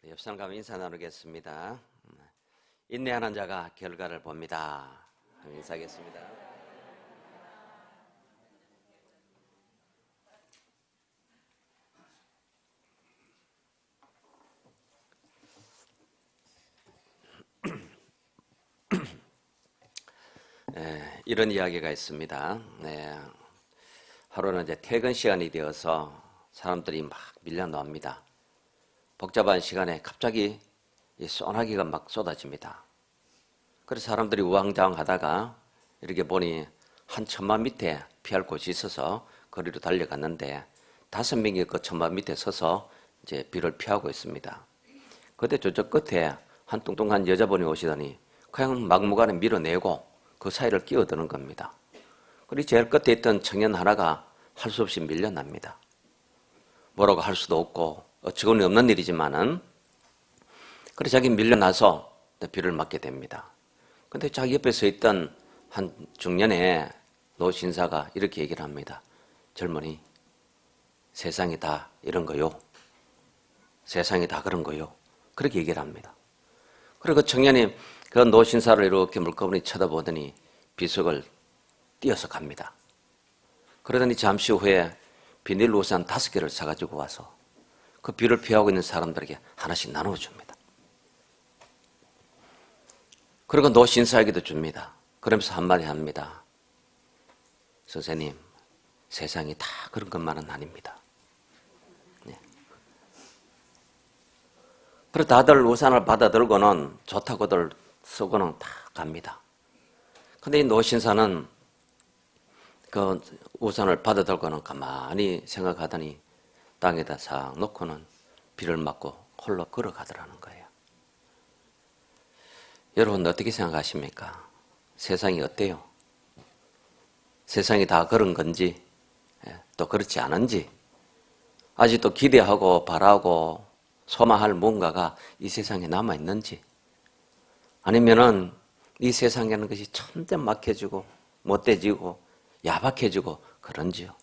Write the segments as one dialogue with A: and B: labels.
A: 옆 사람과 인사 나누겠습니다. 인내하는 자가 결과를 봅니다. 인사하겠습니다. 이런 이야기가 있습니다. 하루는 이제 퇴근 시간이 되어서 사람들이 막 밀려 나옵니다. 복잡한 시간에 갑자기 소나기가 막 쏟아집니다. 그래서 사람들이 우왕좌왕하다가 이렇게 보니 한 천막 밑에 피할 곳이 있어서 거리로 달려갔는데 5명이 그 천막 밑에 서서 이제 비를 피하고 있습니다. 그때 저쪽 끝에 한 뚱뚱한 여자분이 오시더니 그냥 막무가내 밀어내고 그 사이를 끼어드는 겁니다. 그리고 제일 끝에 있던 청년 하나가 할 수 없이 밀려납니다. 뭐라고 할 수도 없고 어처구니 없는 일이지만은 그래서 자기 밀려나서 비를 맞게 됩니다. 근데 자기 옆에 서 있던 한 중년의 노신사가 이렇게 얘기를 합니다. 젊은이, 세상이 다 이런 거요. 세상이 다 그런 거요. 그렇게 얘기를 합니다. 그리고 그 청년이 그 노신사를 이렇게 물끄러미 쳐다보더니 비석을 띄어서 갑니다. 그러더니 잠시 후에 비닐 우산 5개를 사가지고 와서 그 비를 피하고 있는 사람들에게 하나씩 나눠줍니다. 그리고 노신사에게도 줍니다. 그러면서 한마디 합니다. 선생님, 세상이 다 그런 것만은 아닙니다. 그래서 다들 우산을 받아들고는 좋다고들 쓰고는 다 갑니다. 근데 이 노신사는 그 우산을 받아들고는 가만히 생각하더니 땅에다 싹 놓고는 비를 맞고 홀로 걸어가더라는 거예요. 여러분 어떻게 생각하십니까? 세상이 어때요? 세상이 다 그런 건지 또 그렇지 않은지 아직도 기대하고 바라고 소망할 뭔가가 이 세상에 남아있는지 아니면은 이 세상에는 것이 점점 막혀지고 못돼지고 야박해지고 그런지요.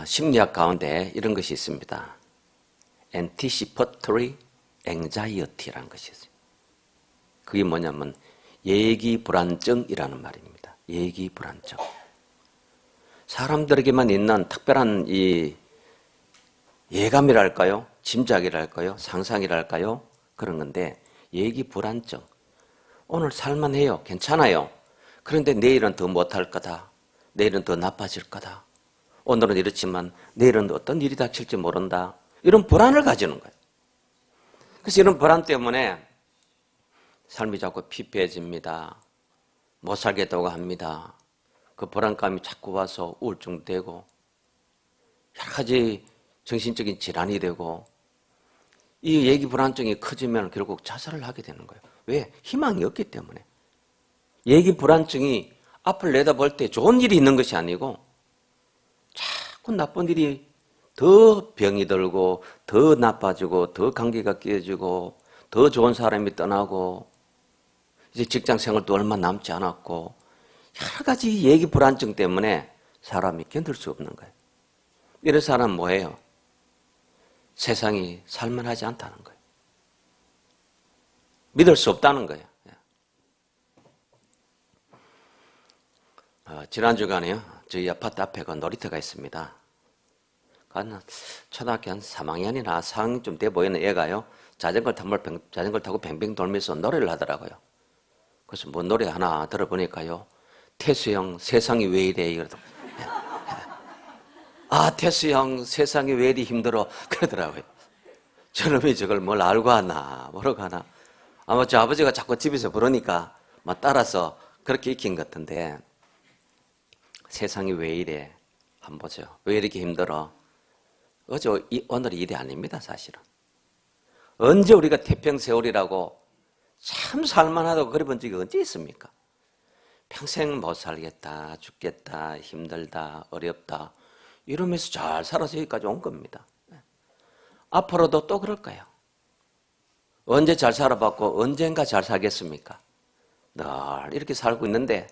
A: 심리학 가운데 이런 것이 있습니다. Anticipatory Anxiety라는 것이 있어요. 그게 뭐냐면 예기불안증이라는 말입니다. 예기불안증. 사람들에게만 있는 특별한 이 예감이랄까요? 짐작이랄까요? 상상이랄까요? 그런 건데 예기불안증. 오늘 살만해요. 괜찮아요. 그런데 내일은 더 못할 거다. 내일은 더 나빠질 거다. 오늘은 이렇지만 내일은 어떤 일이 닥칠지 모른다. 이런 불안을 가지는 거예요. 그래서 이런 불안 때문에 삶이 자꾸 피폐해집니다. 못 살겠다고 합니다. 그 불안감이 자꾸 와서 우울증되고 여러 가지 정신적인 질환이 되고 이 예기불안증이 커지면 결국 자살을 하게 되는 거예요. 왜? 희망이 없기 때문에. 예기불안증이 앞을 내다볼 때 좋은 일이 있는 것이 아니고 자꾸 나쁜 일이 더 병이 들고 더 나빠지고 더 감기가 끼어지고 더 좋은 사람이 떠나고 이제 직장생활도 얼마 남지 않았고 여러 가지 예기불안증 때문에 사람이 견딜 수 없는 거예요. 이런 사람은 뭐예요? 세상이 살만하지 않다는 거예요. 믿을 수 없다는 거예요. 지난 주간에요. 저희 아파트 앞에 그 놀이터가 있습니다. 초등학교 한 3학년이나 4학년쯤 돼 보이는 애가요. 자전거를 타고 뱅뱅 돌면서 노래를 하더라고요. 그래서 뭐 노래 하나 들어보니까요. 태수형 세상이 왜 이래 이러더라고요. 태수형 세상이 왜 이리 힘들어 그러더라고요. 저놈이 저걸 뭘 알고 하나 모르고 하나 아마 저 아버지가 자꾸 집에서 부르니까 막 따라서 그렇게 익힌 것 같은데 세상이 왜 이래 한번 보죠. 왜 이렇게 힘들어? 오늘이 일이 아닙니다. 사실은. 언제 우리가 태평세월이라고 참 살만하다고 그래본 적이 언제 있습니까? 평생 못 살겠다, 죽겠다, 힘들다, 어렵다 이러면서 잘 살아서 여기까지 온 겁니다. 앞으로도 또 그럴 거예요. 언제 잘 살아봤고 언젠가 잘 살겠습니까? 늘 이렇게 살고 있는데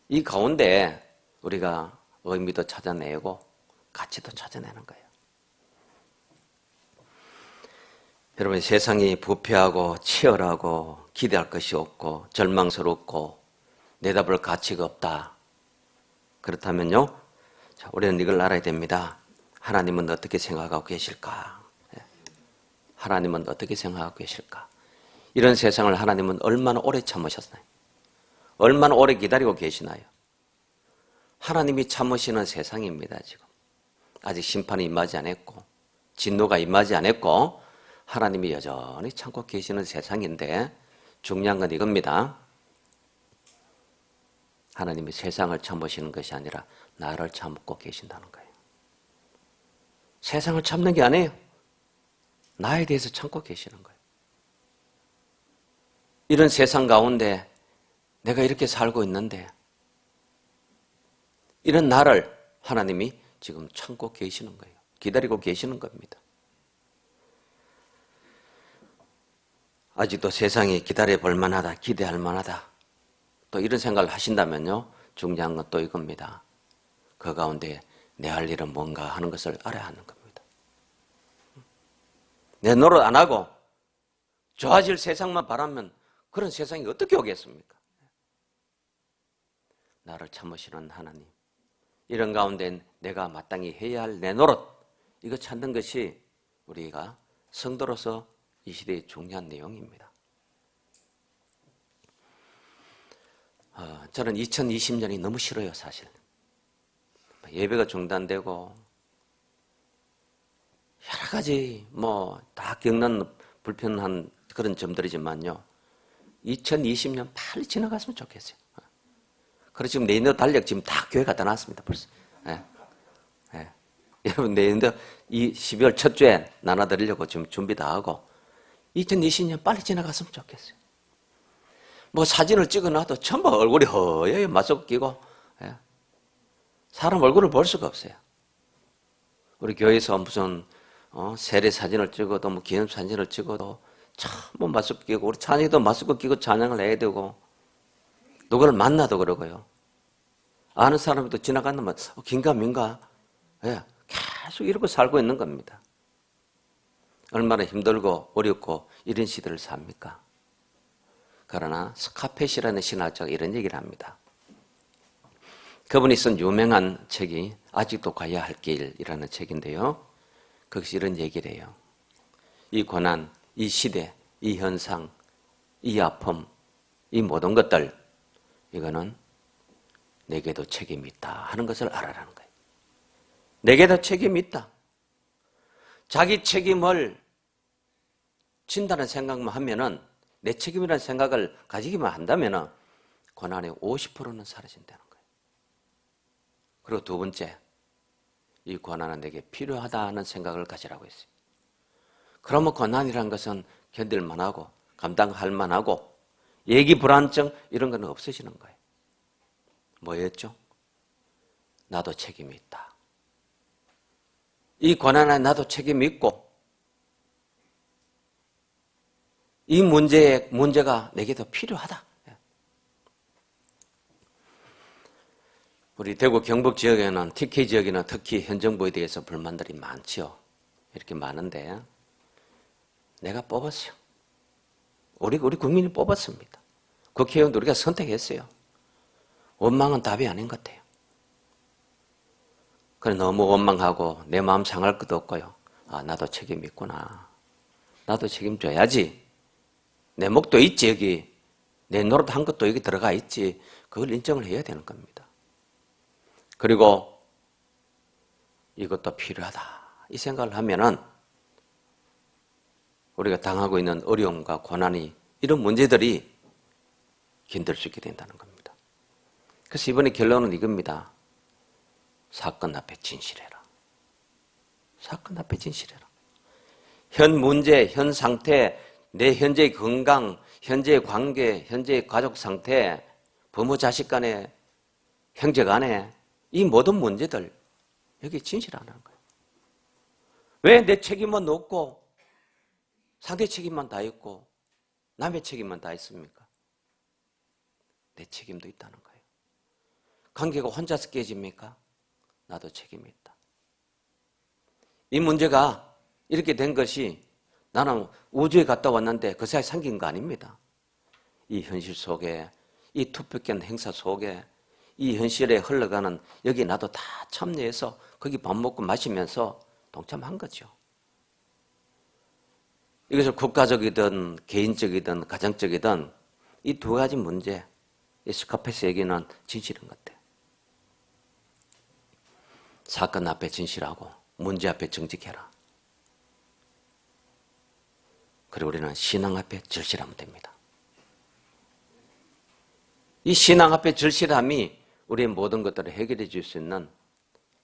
A: 이 가운데 우리가 의미도 찾아내고 가치도 찾아내는 거예요. 여러분, 세상이 부패하고 치열하고 기대할 것이 없고 절망스럽고 내다볼 가치가 없다. 그렇다면요, 자, 우리는 이걸 알아야 됩니다. 하나님은 어떻게 생각하고 계실까? 하나님은 어떻게 생각하고 계실까? 이런 세상을 하나님은 얼마나 오래 참으셨나요? 얼마나 오래 기다리고 계시나요? 하나님이 참으시는 세상입니다, 지금. 아직 심판이 임하지 않았고, 진노가 임하지 않았고, 하나님이 여전히 참고 계시는 세상인데, 중요한 건 이겁니다. 하나님이 세상을 참으시는 것이 아니라 나를 참고 계신다는 거예요. 세상을 참는 게 아니에요. 나에 대해서 참고 계시는 거예요. 이런 세상 가운데 내가 이렇게 살고 있는데 이런 나를 하나님이 지금 참고 계시는 거예요. 기다리고 계시는 겁니다. 아직도 세상이 기다려볼 만하다, 기대할 만하다, 또 이런 생각을 하신다면요, 중요한 건 또 이겁니다. 그 가운데 내 할 일은 뭔가 하는 것을 알아야 하는 겁니다. 내 노릇 안 하고 좋아질 세상만 바라면 그런 세상이 어떻게 오겠습니까? 나를 참으시는 하나님, 이런 가운데 내가 마땅히 해야 할 내 노릇, 이거 찾는 것이 우리가 성도로서 이 시대의 중요한 내용입니다. 저는 2020년이 너무 싫어요, 사실. 예배가 중단되고 여러 가지 다 겪는 불편한 그런 점들이지만요, 2020년 빨리 지나갔으면 좋겠어요. 그래서 지금 내년도 달력 지금 다 교회 갖다 놨습니다, 벌써. 여러분, 내년도 이 12월 첫 주에 나눠드리려고 지금 준비 다 하고 2020년 빨리 지나갔으면 좋겠어요. 사진을 찍어놔도 전부 얼굴이 허예요. 마스크 끼고. 사람 얼굴을 볼 수가 없어요. 우리 교회에서 무슨 세례 사진을 찍어도 기념 사진을 찍어도 참 마스크 끼고, 우리 찬양도 마스크 끼고 찬양을 해야 되고, 누구를 만나도 그러고요. 아는 사람도 지나가는 긴가민가, 계속 이러고 살고 있는 겁니다. 얼마나 힘들고 어렵고 이런 시대를 삽니까? 그러나 스카펫이라는 신학자가 이런 얘기를 합니다. 그분이 쓴 유명한 책이 아직도 가야 할 길이라는 책인데요, 거기서 이런 얘기를 해요. 이 고난, 이 시대, 이 현상, 이 아픔, 이 모든 것들, 이거는 내게도 책임이 있다 하는 것을 알아라는 거예요. 내게도 책임이 있다. 자기 책임을 진다는 생각만 하면은, 내 책임이라는 생각을 가지기만 한다면은 고난의 50%는 사라진다는 거예요. 그리고 두 번째, 이 고난은 내게 필요하다는 생각을 가지라고 했어요. 그러면 고난이라는 것은 견딜 만하고 감당할 만하고 예기 불안증 이런 거는 없어지는 거예요. 뭐였죠? 나도 책임이 있다. 이 고난에 나도 책임이 있고, 이 문제가 내게도 필요하다. 우리 대구 경북 지역에는, TK 지역에는 특히 현 정부에 대해서 불만들이 많지요. 이렇게 많은데 내가 뽑았어요. 우리 국민이 뽑았습니다. 국회의원도 우리가 선택했어요. 원망은 답이 아닌 것 같아요. 그래, 너무 원망하고 내 마음 상할 것도 없고요. 나도 책임이 있구나. 나도 책임져야지. 내 목도 있지, 여기. 내 노릇한 것도 여기 들어가 있지. 그걸 인정을 해야 되는 겁니다. 그리고 이것도 필요하다, 이 생각을 하면은 우리가 당하고 있는 어려움과 고난이, 이런 문제들이 견딜 수 있게 된다는 겁니다. 그래서 이번에 결론은 이겁니다. 사건 앞에 진실해라. 사건 앞에 진실해라. 현 문제, 현 상태, 내 현재의 건강, 현재의 관계, 현재의 가족 상태, 부모 자식 간에, 형제 간에, 이 모든 문제들, 여기 진실하는 거예요. 왜 내 책임은 없고 상대 책임만 다 있고 남의 책임만 다 있습니까? 내 책임도 있다는 거예요. 관계가 혼자서 깨집니까? 나도 책임이 있다. 이 문제가 이렇게 된 것이 나는 우주에 갔다 왔는데 그 사이에 생긴 거 아닙니다. 이 현실 속에, 이 투표권 행사 속에, 이 현실에 흘러가는 여기 나도 다 참여해서 거기 밥 먹고 마시면서 동참한 거죠. 이것을 국가적이든 개인적이든 가정적이든 이 두 가지 문제, 이 스카페스 얘기는 진실인 것 같아요. 사건 앞에 진실하고 문제 앞에 정직해라. 그리고 우리는 신앙 앞에 절실하면 됩니다. 이 신앙 앞에 절실함이 우리의 모든 것들을 해결해 줄 수 있는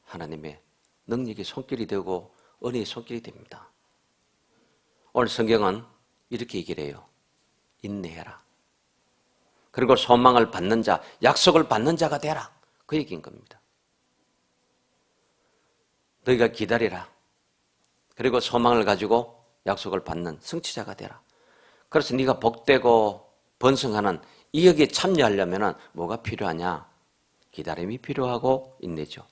A: 하나님의 능력의 손길이 되고 은혜의 손길이 됩니다. 오늘 성경은 이렇게 얘기를 해요. 인내해라. 그리고 소망을 받는 자, 약속을 받는 자가 되라. 그 얘기인 겁니다. 너희가 기다리라. 그리고 소망을 가지고 약속을 받는 성취자가 되라. 그래서 네가 복되고 번성하는 이 여기에 참여하려면 뭐가 필요하냐? 기다림이 필요하고 인내죠.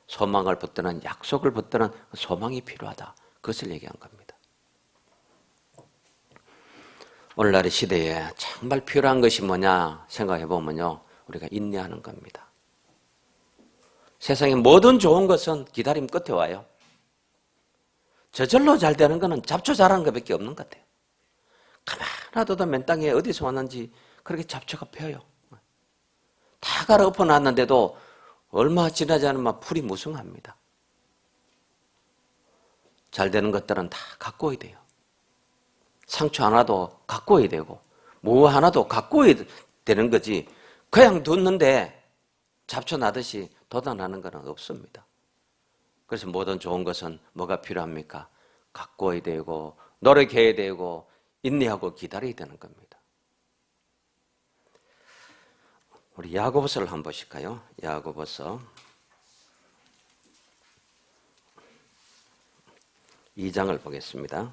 A: 소망을 붙드는 약속을 붙드는 소망이 필요하다. 그것을 얘기한 겁니다. 오늘날의 시대에 정말 필요한 것이 뭐냐 생각해 보면요. 우리가 인내하는 겁니다. 세상의 모든 좋은 것은 기다림 끝에 와요. 저절로 잘 되는 것은 잡초 자라는 것밖에 없는 것 같아요. 가만 놔둬도 맨 땅에 어디서 왔는지 그렇게 잡초가 펴요. 다 갈아엎어 놨는데도 얼마 지나지 않으면 풀이 무성합니다. 잘 되는 것들은 다 가꿔야 돼요. 상처 하나도 가꿔야 되고 뭐 하나도 가꿔야 되는 거지 그냥 뒀는데 잡초 나듯이 돋아나는 것은 없습니다. 그래서 모든 좋은 것은 뭐가 필요합니까? 가꿔야 되고 노력해야 되고 인내하고 기다려야 되는 겁니다. 우리 야고보서를 한번 보실까요? 야고보서 2장을 보겠습니다.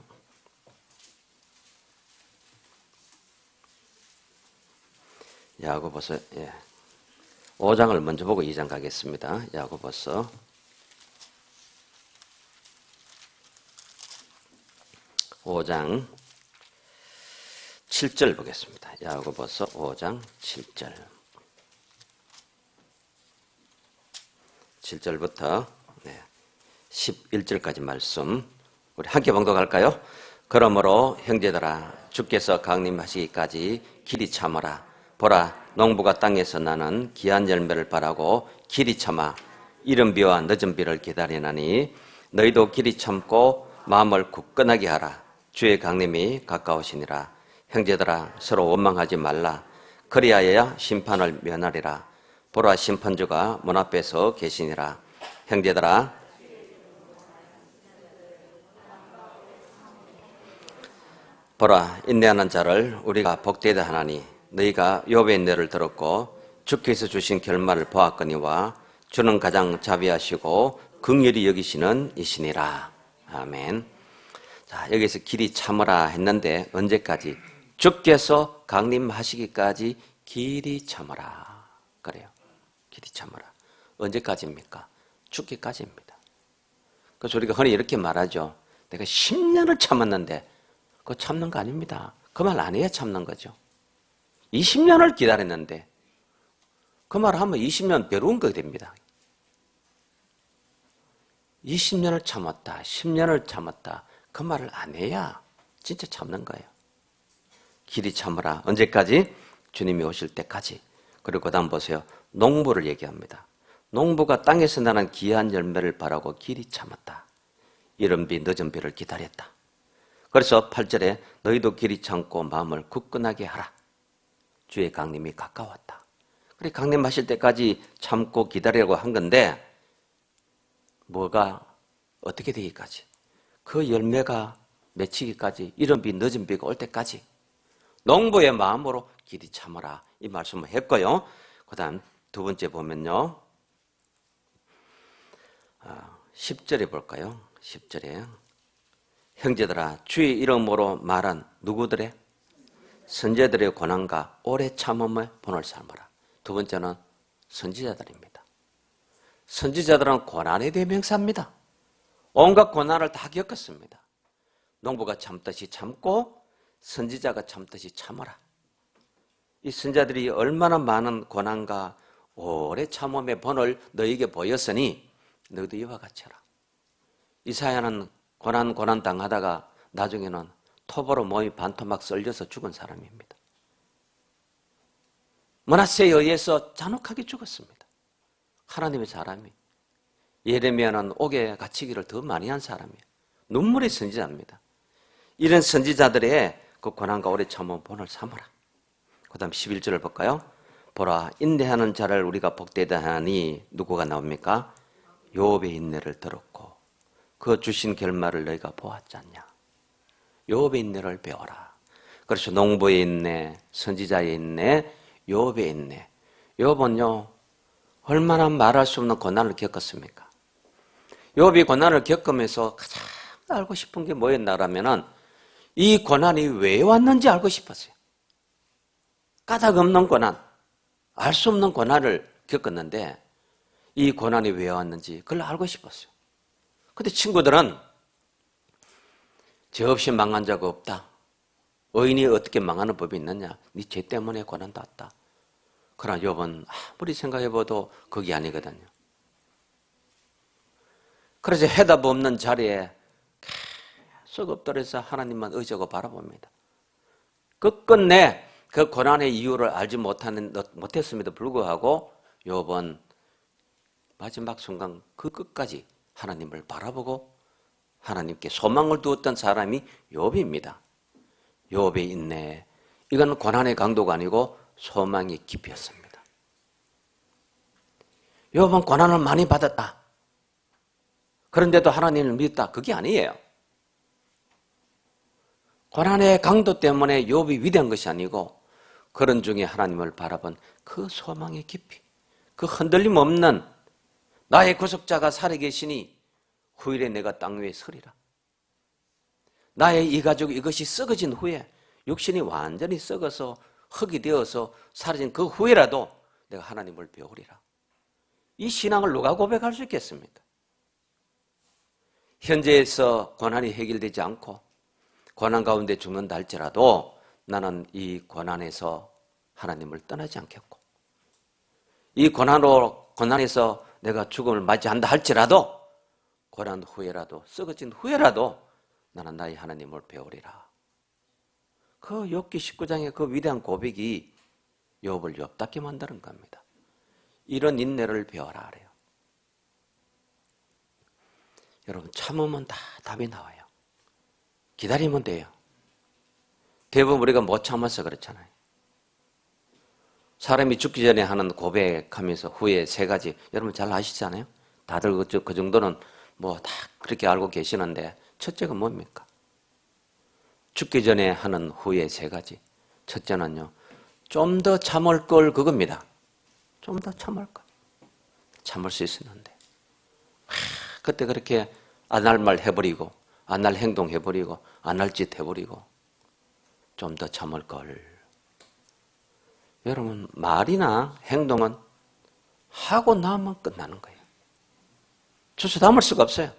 A: 야고보서 5장을 먼저 보고 2장 가겠습니다. 야고보서 5장 7절 보겠습니다. 야고보서 5장 7절. 7절부터 11절까지 말씀 우리 함께 봉독할까요? 그러므로 형제들아 주께서 강림하시기까지 길이 참으라. 보라 농부가 땅에서 나는 귀한 열매를 바라고 길이 참아 이른 비와 늦은 비를 기다리나니 너희도 길이 참고 마음을 굳건하게 하라. 주의 강림이 가까우시니라. 형제들아 서로 원망하지 말라. 그리하여야 심판을 면하리라. 보라 심판주가 문 앞에서 계시니라. 형제들아 보라 인내하는 자를 우리가 복되다 하나니 너희가 욥의 인내를 들었고 주께서 주신 결말을 보았거니와 주는 가장 자비하시고 긍휼히 여기시는 이시니라. 아멘. 자, 여기서 길이 참으라 했는데 언제까지? 주께서 강림하시기까지 길이 참으라. 그래요. 길이 참으라. 언제까지입니까? 죽기까지입니다. 그래서 우리가 흔히 이렇게 말하죠. 내가 10년을 참았는데 그거 참는 거 아닙니다. 그 말 안 해야 참는 거죠. 20년을 기다렸는데 그 말 하면 20년 배로운 거 됩니다. 20년을 참았다. 10년을 참았다. 그 말을 안 해야 진짜 참는 거예요. 길이 참으라. 언제까지? 주님이 오실 때까지. 그리고 그 다음 보세요. 농부를 얘기합니다. 농부가 땅에서 나는 귀한 열매를 바라고 길이 참았다. 이른 비 늦은 비를 기다렸다. 그래서 8절에 너희도 길이 참고 마음을 굳건하게 하라. 주의 강림이 가까웠다. 그래 강림하실 때까지 참고 기다리라고 한 건데 뭐가 어떻게 되기까지? 그 열매가 맺히기까지 이른 비 늦은 비가 올 때까지 농부의 마음으로 길이 참으라 이 말씀을 했고요. 그 다음 두 번째 보면요. 10절에 볼까요? 10절에 형제들아 주의 이름으로 말한 누구들의? 선제들의 고난과 오래 참음을 본을 삼으라. 두 번째는 선지자들입니다. 선지자들은 고난의 대명사입니다. 온갖 고난을 다 겪었습니다. 농부가 참듯이 참고 선지자가 참듯이 참아라. 이 선지자들이 얼마나 많은 고난과 오래 참음의 본을 너에게 보였으니 너희도 이와 같이 하라. 이사야는 고난 당하다가 나중에는 톱으로 몸이 반토막 썰려서 죽은 사람입니다. 므낫세에 의해서 잔혹하게 죽었습니다. 하나님의 사람이. 예레미야는 옥에 갇히기를 더 많이 한 사람이에요. 눈물의 선지자입니다. 이런 선지자들의 그 고난과 오래 참은 본을 삼으라. 그 다음 11절을 볼까요? 보라, 인내하는 자를 우리가 복되다 하니 누구가 나옵니까? 욥의 인내를 들었고 그 주신 결말을 너희가 보았지 않냐. 욥의 인내를 배워라. 그래서 농부의 인내, 선지자의 인내, 욥의 인내. 욥은요 얼마나 말할 수 없는 고난을 겪었습니까? 욥이 고난을 겪으면서 가장 알고 싶은 게 뭐였나라면은 이 고난이 왜 왔는지 알고 싶었어요. 까닭 없는 고난, 알 수 없는 고난을 겪었는데 이 고난이 왜 왔는지 그걸 알고 싶었어요. 근데 친구들은 죄 없이 망한 자가 없다. 의인이 어떻게 망하는 법이 있느냐. 네 죄 때문에 고난도 왔다. 그러나 욥은 아무리 생각해봐도 그게 아니거든요. 그래서 해답 없는 자리에 계속 엎드려서 하나님만 의지하고 바라봅니다. 끝끝내 그 고난의 이유를 알지 못했음에도 불구하고 욥은 마지막 순간 그 끝까지 하나님을 바라보고 하나님께 소망을 두었던 사람이 욥입니다. 욥의 인내, 이건 고난의 강도가 아니고 소망의 깊이였습니다. 욥은 고난을 많이 받았다. 그런데도 하나님을 믿었다. 그게 아니에요. 고난의 강도 때문에 욥이 위대한 것이 아니고 그런 중에 하나님을 바라본 그 소망의 깊이, 그 흔들림 없는 나의 구속자가 살아계시니 후일에 내가 땅 위에 서리라. 나의 이 가족 이것이 썩어진 후에 육신이 완전히 썩어서 흙이 되어서 사라진 그 후에라도 내가 하나님을 배우리라. 이 신앙을 누가 고백할 수 있겠습니까? 현재에서 고난이 해결되지 않고 고난 가운데 죽는다 할지라도 나는 이 고난에서 하나님을 떠나지 않겠고 이 고난에서 내가 죽음을 맞이한다 할지라도 고난 후에라도 썩어진 후에라도 나는 나의 하나님을 배우리라. 그 욥기 19장의 그 위대한 고백이 욥을 욥답게 만드는 겁니다. 이런 인내를 배워라 그래요. 여러분 참으면 다 답이 나와요. 기다리면 돼요. 대부분 우리가 못 참아서 그렇잖아요. 사람이 죽기 전에 하는 고백하면서 후에 세 가지 여러분 잘 아시잖아요. 다들 그 정도는 뭐 다 그렇게 알고 계시는데 첫째가 뭡니까? 죽기 전에 하는 후에 세 가지. 첫째는요. 좀 더 참을 걸 그겁니다. 좀 더 참을 걸. 참을 수 있었는데. 그때 그렇게 안 할 말 해버리고 안 할 행동 해버리고 안 할 짓 해버리고 좀 더 참을 걸. 여러분 말이나 행동은 하고 나면 끝나는 거예요. 주워 담을 수가 없어요.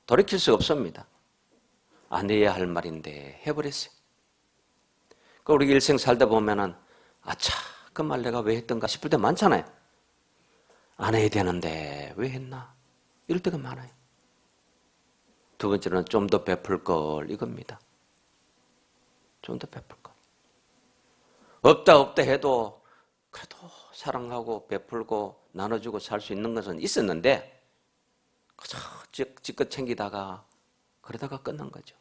A: 돌이킬 수가 없습니다. 안 해야 할 말인데 해버렸어요. 그 우리 일생 살다 보면은 아차 그 말 내가 왜 했던가 싶을 때 많잖아요. 안 해야 되는데 왜 했나 이럴 때가 많아요. 두 번째는 좀 더 베풀 걸 이겁니다. 좀 더 베풀 걸. 없다 해도 그래도 사랑하고 베풀고 나눠주고 살 수 있는 것은 있었는데 그저 지껏 챙기다가 그러다가 끝난 거죠.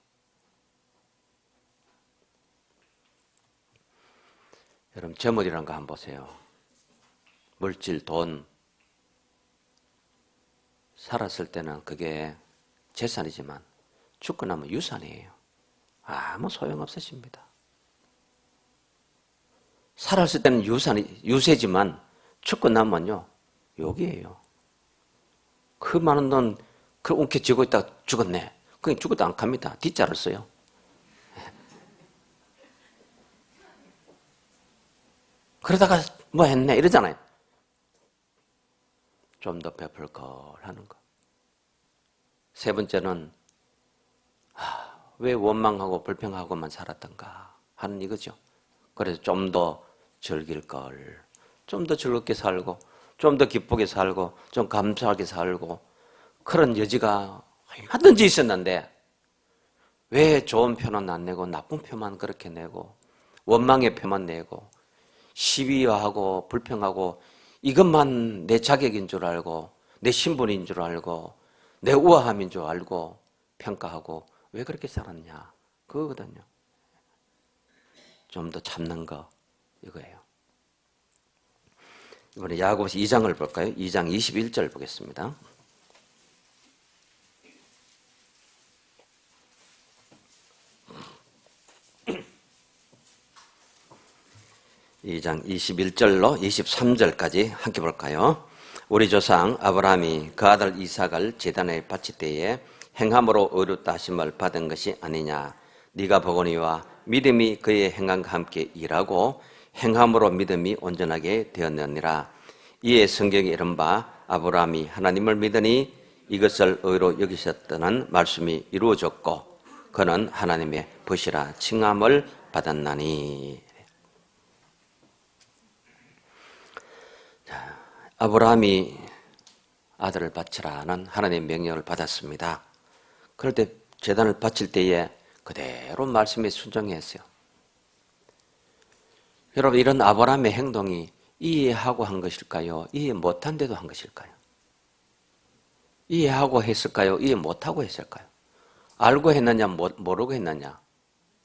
A: 여러분 재물이란 거 한번 보세요. 물질, 돈 살았을 때는 그게 재산이지만 죽고 나면 유산이에요. 아무 소용없으십니다. 살았을 때는 유세지만 죽고 나면요 욕이에요. 그 많은 돈 그 움켜쥐고 있다가 죽었네. 그냥 죽어도 안 갑니다. 뒷자를 써요. 그러다가 뭐 했네 이러잖아요. 좀 더 베풀 걸 하는 거. 세 번째는 왜 원망하고 불평하고만 살았던가 하는 이거죠. 그래서 좀 더 즐길 걸, 좀 더 즐겁게 살고, 좀 더 기쁘게 살고, 좀 감사하게 살고, 그런 여지가 얼마든지 있었는데 왜 좋은 표는 안 내고 나쁜 표만 그렇게 내고 원망의 표만 내고 시비하고 불평하고 이것만 내 자격인 줄 알고 내 신분인 줄 알고 내 우아함인 줄 알고 평가하고 왜 그렇게 살았냐 그거거든요. 좀 더 참는 거 이거예요. 이번에 야고보서 2장을 볼까요? 2장 21절 보겠습니다. 2장 21절로 23절까지 함께 볼까요? 우리 조상 아브라함이 그 아들 이삭을 제단에 바칠 때에 행함으로 의롭다 하심을 받은 것이 아니냐. 네가 보거니와 믿음이 그의 행함과 함께 일하고 행함으로 믿음이 온전하게 되었느니라. 이에 성경에 이른바 아브라함이 하나님을 믿으니 이것을 의로 여기셨다는 말씀이 이루어졌고 그는 하나님의 벗이라 칭함을 받았나니. 아브라함이 아들을 바치라는 하나님의 명령을 받았습니다. 그럴 때 제단을 바칠 때에 그대로 말씀에 순종했어요. 여러분 이런 아브라함의 행동이 이해하고 한 것일까요? 이해 못한데도 한 것일까요? 이해하고 했을까요? 이해 못하고 했을까요? 알고 했느냐 모르고 했느냐?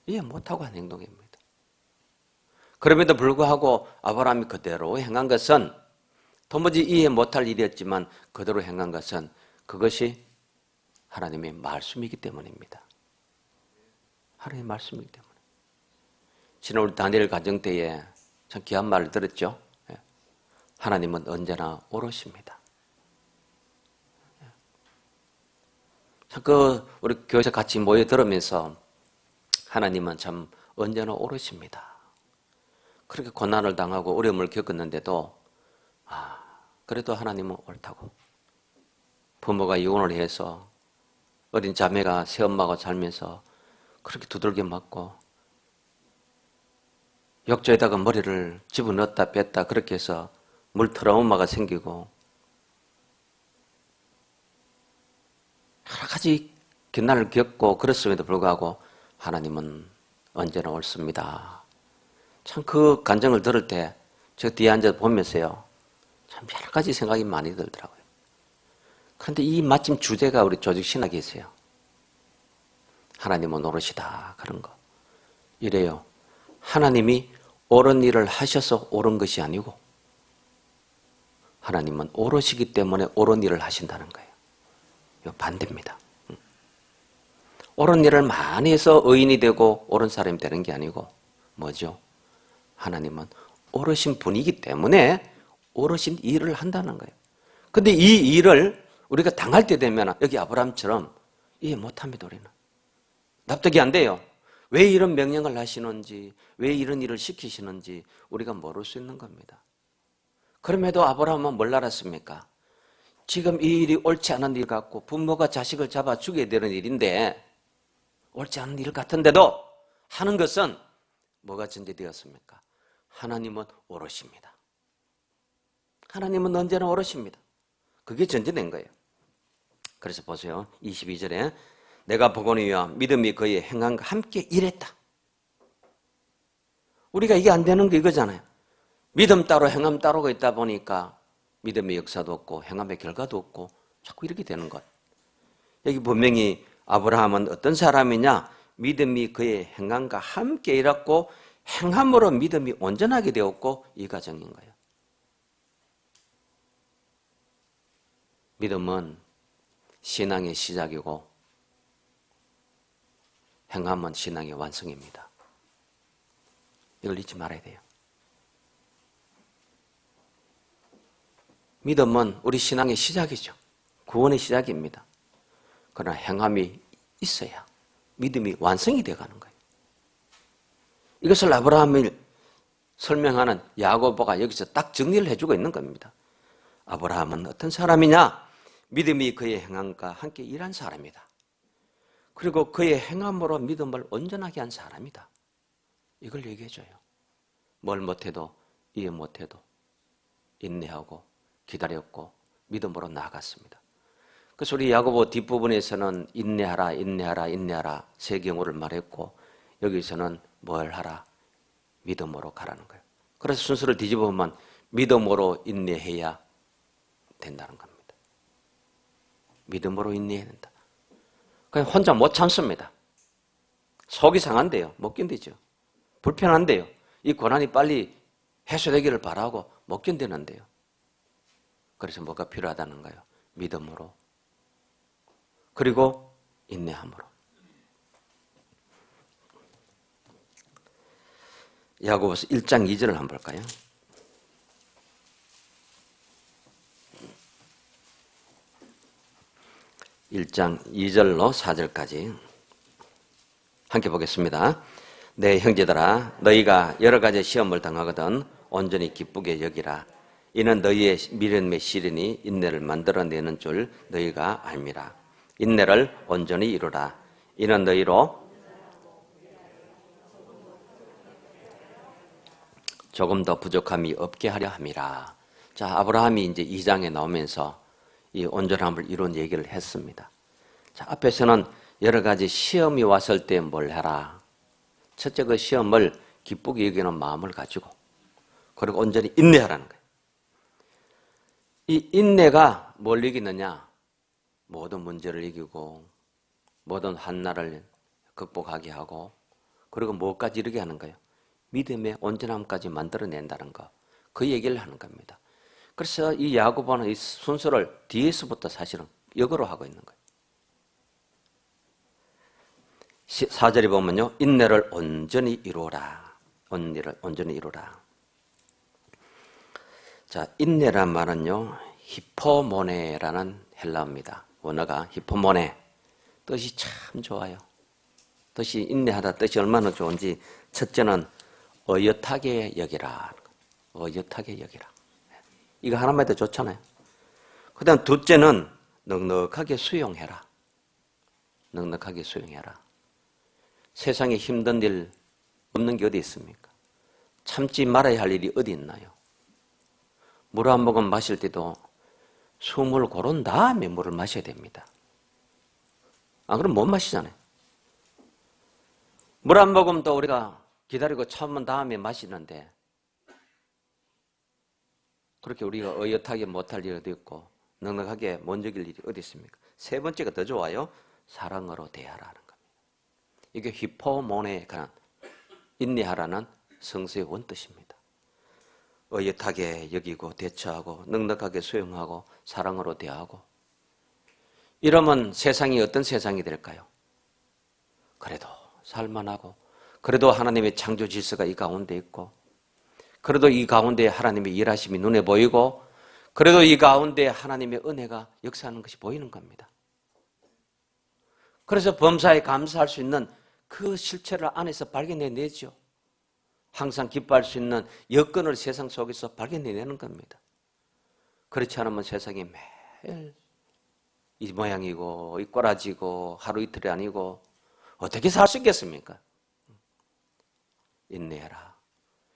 A: 이해 못하고 한 행동입니다. 그럼에도 불구하고 아브라함이 그대로 행한 것은 도무지 이해 못할 일이었지만 그대로 행한 것은 그것이 하나님의 말씀이기 때문입니다. 하나님의 말씀이기 때문에. 지난 우리 다니엘 가정 때에 참 귀한 말을 들었죠. 하나님은 언제나 오르십니다. 우리 교회에서 같이 모여 들으면서 하나님은 참 언제나 오르십니다. 그렇게 고난을 당하고 어려움을 겪었는데도 그래도 하나님은 옳다고. 부모가 이혼을 해서 어린 자매가 새엄마가 살면서 그렇게 두들겨 맞고 욕조에다가 머리를 집어넣었다 뺐다 그렇게 해서 물 트라우마가 생기고 여러 가지 격난을 겪고 그랬음에도 불구하고 하나님은 언제나 옳습니다. 참 그 간증을 들을 때 저 뒤에 앉아 보면서요. 참 여러 가지 생각이 많이 들더라고요. 그런데 이 마침 주제가 우리 조직 신학에 있어요. 하나님은 옳으시다 그런 거. 이래요. 하나님이 옳은 일을 하셔서 옳은 것이 아니고 하나님은 옳으시기 때문에 옳은 일을 하신다는 거예요. 이거 반대입니다. 옳은 일을 많이 해서 의인이 되고 옳은 사람이 되는 게 아니고 뭐죠? 하나님은 옳으신 분이기 때문에 옳으신 일을 한다는 거예요. 근데 이 일을 우리가 당할 때 되면 여기 아브라함처럼 이해 못합니다. 우리는. 납득이 안 돼요. 왜 이런 명령을 하시는지 왜 이런 일을 시키시는지 우리가 모를 수 있는 겁니다. 그럼에도 아브라함은 뭘 알았습니까? 지금 이 일이 옳지 않은 일 같고 부모가 자식을 잡아 죽여야 되는 일인데 옳지 않은 일 같은데도 하는 것은 뭐가 전제되었습니까? 하나님은 옳으십니다. 하나님은 언제나 옳으십니다. 그게 전제된 거예요. 그래서 보세요. 22절에 내가 보거니와 믿음이 그의 행함과 함께 일했다. 우리가 이게 안 되는 게 이거잖아요. 믿음 따로 행함 따로가 있다 보니까 믿음의 역사도 없고 행함의 결과도 없고 자꾸 이렇게 되는 것. 여기 분명히 아브라함은 어떤 사람이냐? 믿음이 그의 행함과 함께 일했고 행함으로 믿음이 온전하게 되었고 이 과정인 거예요. 믿음은 신앙의 시작이고 행함은 신앙의 완성입니다. 이걸 잊지 말아야 돼요. 믿음은 우리 신앙의 시작이죠. 구원의 시작입니다. 그러나 행함이 있어야 믿음이 완성이 되어가는 거예요. 이것을 아브라함이 설명하는 야고보가 여기서 딱 정리를 해주고 있는 겁니다. 아브라함은 어떤 사람이냐? 믿음이 그의 행함과 함께 일한 사람이다. 그리고 그의 행함으로 믿음을 온전하게 한 사람이다. 이걸 얘기해줘요. 뭘 못해도 이해 못해도 인내하고 기다렸고 믿음으로 나아갔습니다. 그래서 우리 야고보 뒷부분에서는 인내하라 인내하라 인내하라 세 경우를 말했고 여기서는 뭘 하라? 믿음으로 가라는 거예요. 그래서 순서를 뒤집어 보면 믿음으로 인내해야 된다는 겁니다. 믿음으로 인내해야 된다. 그냥 혼자 못 참습니다. 속이 상한데요. 못 견디죠. 불편한데요. 이 고난이 빨리 해소되기를 바라고 못 견디는데요. 그래서 뭐가 필요하다는 거예요? 믿음으로. 그리고 인내함으로. 야고보서 1장 2절을 한번 볼까요? 1장 2절로 4절까지 함께 보겠습니다. 내 형제들아 너희가 여러 가지 시험을 당하거든 온전히 기쁘게 여기라. 이는 너희의 믿음의 시련이 인내를 만들어내는 줄 너희가 알미라. 인내를 온전히 이루라. 이는 너희로 조금 더 부족함이 없게 하려 함이라. 자, 아브라함이 이제 2장에 나오면서 이 온전함을 이룬 얘기를 했습니다. 자, 앞에서는 여러 가지 시험이 왔을 때 뭘 해라. 첫째 그 시험을 기쁘게 여기는 마음을 가지고 그리고 온전히 인내하라는 거예요. 이 인내가 뭘 이기느냐? 모든 문제를 이기고 모든 한나를 극복하게 하고 그리고 뭐까지 이르게 하는 거예요? 믿음의 온전함까지 만들어낸다는 거. 그 얘기를 하는 겁니다. 그래서 이 야고보는 이 순서를 뒤에서부터 사실은 역으로 하고 있는 거예요. 4절에 보면요. 인내를 온전히 이루라. 인내를 온전히 이루라. 자, 인내란 말은요. 히포모네라는 헬라어입니다. 원어가 히포모네. 뜻이 참 좋아요. 뜻이 인내하다 뜻이 얼마나 좋은지 첫째는 어엿하게 여기라. 어엿하게 여기라. 이거 하나만 해도 좋잖아요. 그 다음 둘째는 넉넉하게 수용해라. 넉넉하게 수용해라. 세상에 힘든 일 없는 게 어디 있습니까? 참지 말아야 할 일이 어디 있나요? 물 한 모금 마실 때도 숨을 고른 다음에 물을 마셔야 됩니다. 안 그러면 못 마시잖아요. 물 한 모금도 우리가 기다리고 참은 다음에 마시는데 그렇게 우리가 어엿하게 못할 일이 어디 있고 넉넉하게 못 여길 일이 어디 있습니까? 세 번째가 더 좋아요. 사랑으로 대하라는 겁니다. 이게 히포모네에 관한 인내하라는 성서의 원뜻입니다. 어엿하게 여기고 대처하고 넉넉하게 수용하고 사랑으로 대하고 이러면 세상이 어떤 세상이 될까요? 그래도 살만하고 그래도 하나님의 창조 질서가 이 가운데 있고 그래도 이 가운데 하나님의 일하심이 눈에 보이고 그래도 이 가운데 하나님의 은혜가 역사하는 것이 보이는 겁니다. 그래서 범사에 감사할 수 있는 그 실체를 안에서 발견해내죠. 항상 기뻐할 수 있는 여건을 세상 속에서 발견해내는 겁니다. 그렇지 않으면 세상이 매일 이 모양이고 이 꼬라지고 하루 이틀이 아니고 어떻게 살 수 있겠습니까? 인내해라.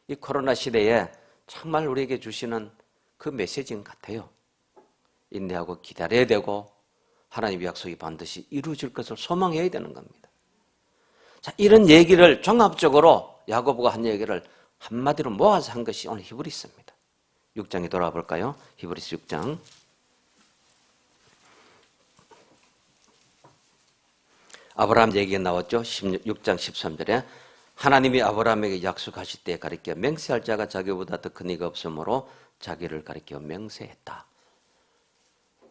A: 이 코로나 시대에 정말 우리에게 주시는 그 메시지인 것 같아요. 인내하고 기다려야 되고 하나님의 약속이 반드시 이루어질 것을 소망해야 되는 겁니다. 자, 이런 얘기를 종합적으로 야고보가 한 얘기를 한마디로 모아서 한 것이 오늘 히브리서입니다. 6장에 돌아와 볼까요? 히브리서 6장. 아브라함 얘기가 나왔죠. 6장 13절에 하나님이 아브라함에게 약속하실 때 가리켜 맹세할 자가 자기보다 더 큰 이가 없으므로 자기를 가리켜 맹세했다.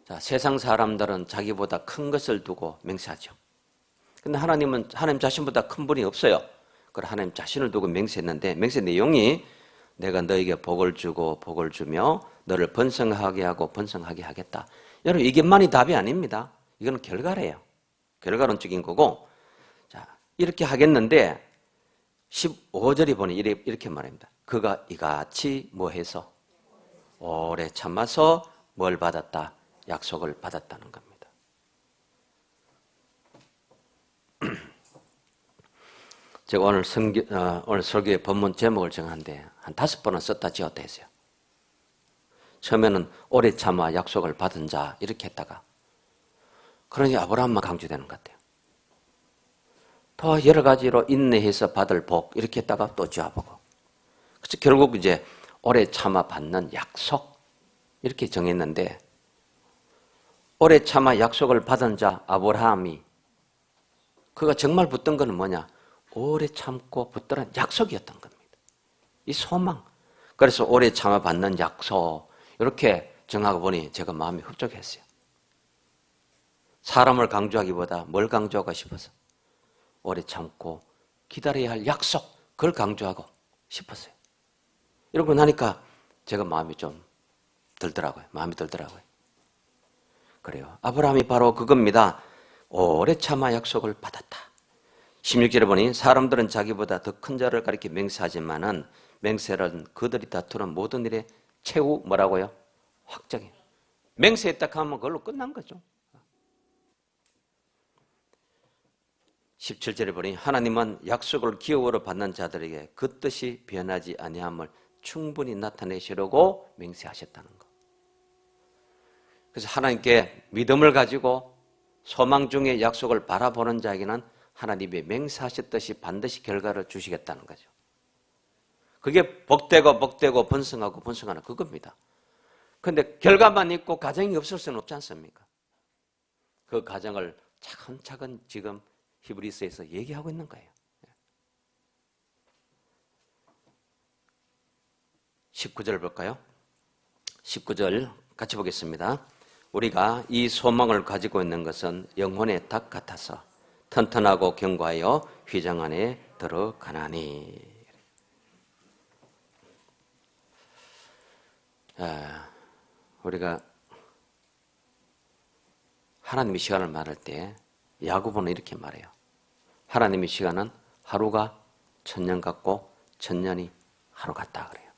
A: 자, 세상 사람들은 자기보다 큰 것을 두고 맹세하죠. 근데 하나님은 하나님 자신보다 큰 분이 없어요. 그래 하나님 자신을 두고 맹세했는데 맹세 내용이 내가 너에게 복을 주고 복을 주며 너를 번성하게 하고 번성하게 하겠다. 여러분 이게만이 답이 아닙니다. 이건 결과래요. 결과론적인 거고 자 이렇게 하겠는데 15절이 보니 이렇게 말합니다. 그가 이같이 뭐해서 오래 참아서 뭘 받았다? 약속을 받았다는 겁니다. 제가 오늘 설교의 본문 제목을 정하는데 한 5번은 썼다 지었다 했어요. 처음에는 오래 참아 약속을 받은 자 이렇게 했다가 그러니 아브라함만 강조되는 것 같아요. 또 여러 가지로 인내해서 받을 복 이렇게 했다가 또 지어보고 그래서 결국 이제 오래 참아 받는 약속 이렇게 정했는데 오래 참아 약속을 받은 자 아브라함이 그가 정말 붙던 거는 뭐냐? 오래 참고 붙들은 약속이었던 겁니다. 이 소망. 그래서 오래 참아 받는 약속 이렇게 정하고 보니 제가 마음이 흡족했어요. 사람을 강조하기보다 뭘 강조하고 싶어서 오래 참고 기다려야 할 약속 그걸 강조하고 싶었어요. 이러고 나니까 제가 마음이 좀 들더라고요. 마음이 들더라고요. 그래요. 아브라함이 바로 그겁니다. 오래 참아 약속을 받았다. 16절에 보니 사람들은 자기보다 더 큰 자를 가리켜 맹세하지만은 맹세는 그들이 다투는 모든 일에 최후 뭐라고요? 확정이에요. 맹세했다 하면 그걸로 끝난 거죠. 17절에 보니 하나님은 약속을 기업으로 받는 자들에게 그 뜻이 변하지 아니함을 충분히 나타내시려고 맹세하셨다는 것. 그래서 하나님께 믿음을 가지고 소망 중에 약속을 바라보는 자에게는 하나님이 맹세하셨듯이 반드시 결과를 주시겠다는 거죠. 그게 복되고 번성하고 번성하는 그겁니다. 그런데 결과만 있고 가정이 없을 수는 없지 않습니까? 그 가정을 차근차근 지금 히브리서에서 얘기하고 있는 거예요. 19절 볼까요? 19절 같이 보겠습니다. 우리가 이 소망을 가지고 있는 것은 영혼의 닭 같아서 튼튼하고 견고하여 휘장 안에 들어가나니. 우리가 하나님의 시간을 말할 때 야고보는 이렇게 말해요. 하나님의 시간은 하루가 천년 같고 천년이 하루 같다 그래요.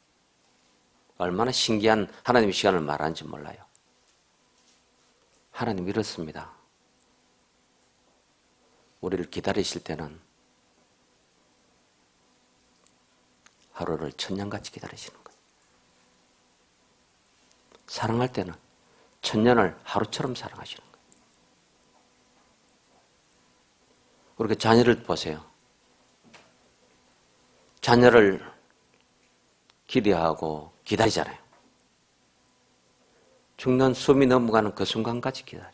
A: 얼마나 신기한 하나님의 시간을 말하는지 몰라요. 하나님 이렇습니다. 우리를 기다리실 때는 하루를 천년같이 기다리시는 거예요. 사랑할 때는 천년을 하루처럼 사랑하시는 거예요. 우리가 자녀를 보세요. 자녀를 기대하고 기다리잖아요. 죽는 숨이 넘어가는 그 순간까지 기다려요.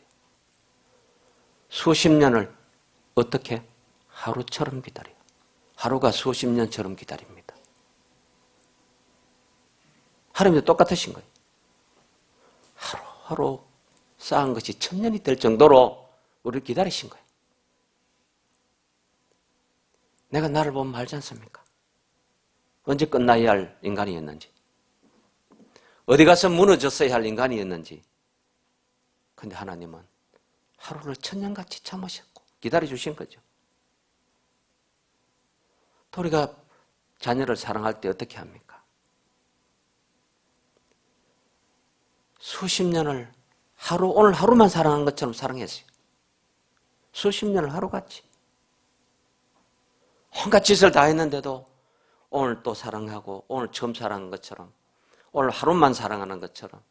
A: 수십 년을 어떻게? 하루처럼 기다려요. 하루가 수십 년처럼 기다립니다. 하나님도 똑같으신 거예요. 하루하루 쌓은 것이 천년이 될 정도로 우리를 기다리신 거예요. 내가 나를 보면 알지 않습니까? 언제 끝나야 할 인간이었는지, 어디 가서 무너졌어야 할 인간이었는지. 그런데 하나님은 하루를 천년같이 참으셨고 기다려주신 거죠. 또 우리가 자녀를 사랑할 때 어떻게 합니까? 수십 년을 오늘 하루만 사랑한 것처럼 사랑했어요. 수십 년을 하루같이. 온갖 짓을 다 했는데도 오늘 또 사랑하고 오늘 처음 사랑한 것처럼 오늘 하루만 사랑하는 것처럼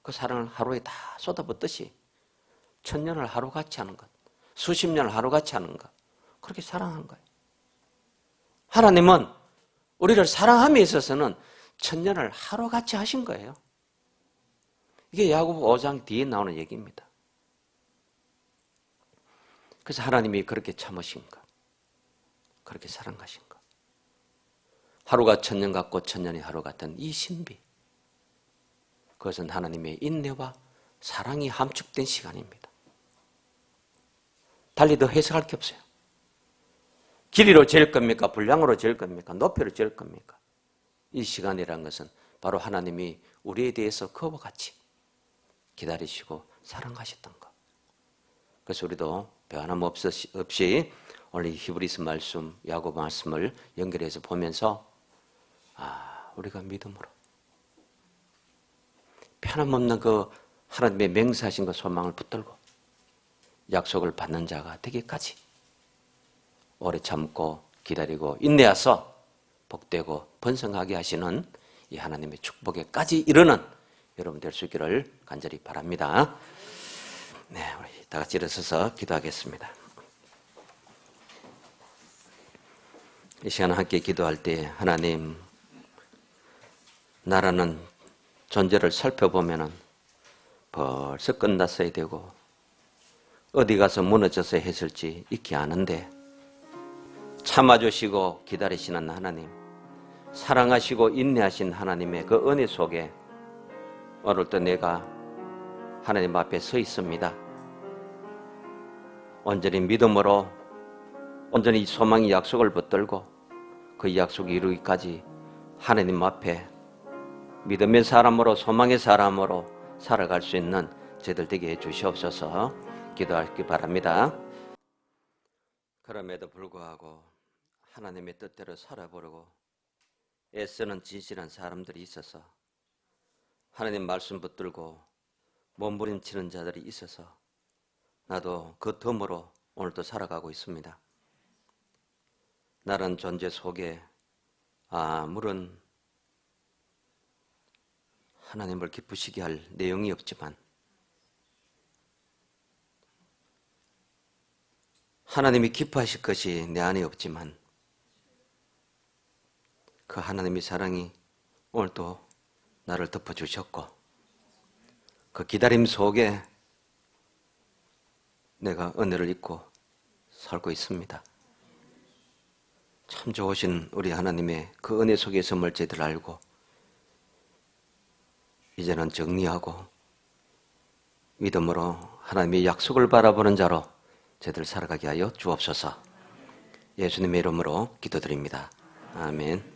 A: 그 사랑을 하루에 다 쏟아붓듯이 천년을 하루같이 하는 것, 수십 년을 하루같이 하는 것, 그렇게 사랑한 거예요. 하나님은 우리를 사랑함에 있어서는 천년을 하루같이 하신 거예요. 이게 야고보 5장 뒤에 나오는 얘기입니다. 그래서 하나님이 그렇게 참으신 것, 그렇게 사랑하신 것, 하루가 천년 같고 천년이 하루 같은 이 신비, 그것은 하나님의 인내와 사랑이 함축된 시간입니다. 달리 더 해석할 게 없어요. 길이로 재일 겁니까? 분량으로 재일 겁니까? 높이로 재일 겁니까? 이 시간이라는 것은 바로 하나님이 우리에 대해서 그와 같이 기다리시고 사랑하셨던 것. 그래서 우리도 변함없이 오늘 히브리서 말씀, 야고보 말씀을 연결해서 보면서 우리가 믿음으로 변함없는 그 하나님의 맹세하신 그 소망을 붙들고 약속을 받는 자가 되기까지 오래 참고 기다리고 인내하서 복되고 번성하게 하시는 이 하나님의 축복에까지 이르는 여러분 될 수 있기를 간절히 바랍니다. 네, 우리 다 같이 일어서서 기도하겠습니다. 이 시간 함께 기도할 때 하나님, 나라는 존재를 살펴보면은 벌써 끝났어야 되고 어디 가서 무너져서 했을지 익히 아는데 참아주시고 기다리시는 하나님, 사랑하시고 인내하신 하나님의 그 은혜 속에 오늘도 내가 하나님 앞에 서 있습니다. 온전히 믿음으로 온전히 소망의 약속을 붙들고 그 약속이 이루기까지 하나님 앞에 믿음의 사람으로 소망의 사람으로 살아갈 수 있는 저희들 되게 해주시옵소서. 기도하기 바랍니다. 그럼에도 불구하고 하나님의 뜻대로 살아보려고 애쓰는 진실한 사람들이 있어서 하나님 말씀 붙들고 몸부림치는 자들이 있어서 나도 그 덤으로 오늘도 살아가고 있습니다. 나란 존재 속에 아무런 하나님을 기쁘시게 할 내용이 없지만 하나님이 기뻐하실 것이 내 안에 없지만 그 하나님의 사랑이 오늘도 나를 덮어주셨고 그 기다림 속에 내가 은혜를 입고 살고 있습니다. 참 좋으신 우리 하나님의 그 은혜 속에 있음을 저희들 알고 이제는 정리하고 믿음으로 하나님의 약속을 바라보는 자로 저희들 살아가게 하여 주옵소서. 예수님의 이름으로 기도드립니다. 아멘.